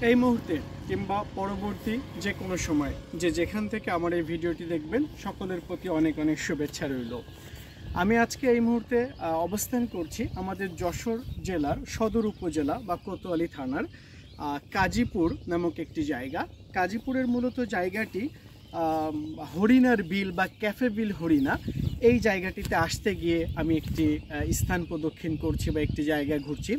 এই মুহূর্তে কিংবা পরবর্তী যে কোনো সময় যেখান থেকে আমার এই ভিডিওটি দেখবেন সকলের প্রতি অনেক অনেক শুভেচ্ছা রইল। আমি আজকে এই মুহূর্তে অবস্থান করছি আমাদের যশোর জেলার সদর উপজেলা বা কোতোয়ালি থানার কাজীপুর নামক একটি জায়গা। কাজীপুরের মূলত জায়গাটি হরিণার বিল বা ক্যাফে বিল হরিণা, এই জায়গাটিতে আসতে গিয়ে আমি একটি স্থান প্রদক্ষিণ করছি বা একটি জায়গায় ঘুরছি।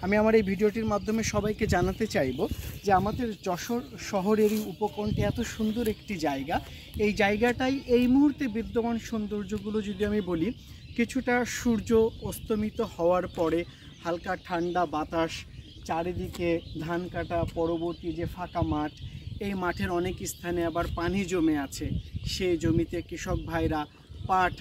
আমি আমার এই ভিডিওটির মাধ্যমে সবাইকে জানাতে চাইব যে আমাদের যশোর শহরেরই উপকণ্ঠে এত সুন্দর একটি জায়গা, এই জায়গাটাই এই মুহূর্তে বিদ্যমান সৌন্দর্যগুলো যদি আমি বলি, কিছুটা সূর্য অস্তমিত হওয়ার পরে হালকা ঠান্ডা বাতাস, চারিদিকে ধান কাটা পরবর্তী যে ফাঁকা মাঠ, এই মাঠের অনেক স্থানে আবার পানি জমে আছে, সেই জমিতে কৃষক ভাইরা পাট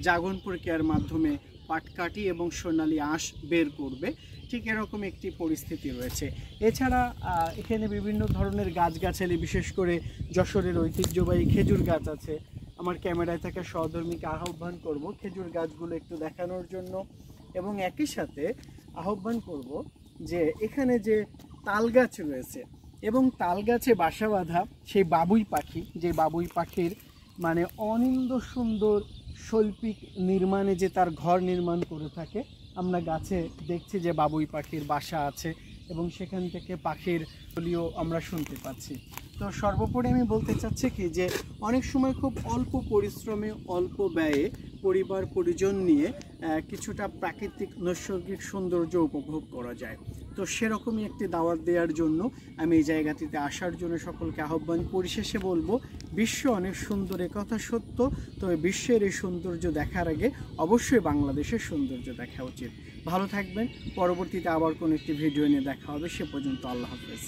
জাগন প্রক্রিয়ার মাধ্যমে পাট কাটি এবং সোনালী আঁশ বের করবে, ঠিক এরকম একটি পরিস্থিতি রয়েছে। এছাড়া এখানে বিভিন্ন ধরনের গাছগাছালি, বিশেষ করে যশোরের ঐতিহ্যবাহী খেজুর গাছ আছে। আমার ক্যামেরায় থাকা সহধর্মীকে আহ্বান করব খেজুর গাছগুলো একটু দেখানোর জন্য, এবং একই সাথে আহ্বান করব যে এখানে যে তাল গাছ রয়েছে এবং তাল গাছে বাসা বাঁধা সেই বাবুই পাখি, যে বাবুই পাখির মানে অনিন্দ সুন্দর শৈল্পিক নির্মাণে যে তার ঘর নির্মাণ করে থাকে, আমরা গাছে দেখছি যে বাবুই পাখির বাসা আছে এবং সেখান থেকে পাখির বলিও আমরা শুনতে পাচ্ছি। তো সর্বোপরি আমি বলতে চাচ্ছি কি যে অনেক সময় খুব অল্প পরিশ্রমে অল্প ব্যয়ে পরিবার পরিজন নিয়ে কিছুটা প্রাকৃতিক নৈসর্গিক সৌন্দর্য উপভোগ করা যায়। তো সেরকমই একটি দাওয়াত দেওয়ার জন্য আমি এই জায়গাটিতে আসার জন্য সকলকে আহ্বান। পরিশেষে বলবো, বিশ্ব অনেক সুন্দর, একথা সত্য, তবে বিশ্বের এই সৌন্দর্য দেখার আগে অবশ্যই বাংলাদেশের সৌন্দর্য দেখা উচিত। ভালো থাকবেন, পরবর্তীতে আবার কোনো একটি ভিডিও নিয়ে দেখা হবে। সে পর্যন্ত আল্লাহ হাফেজ।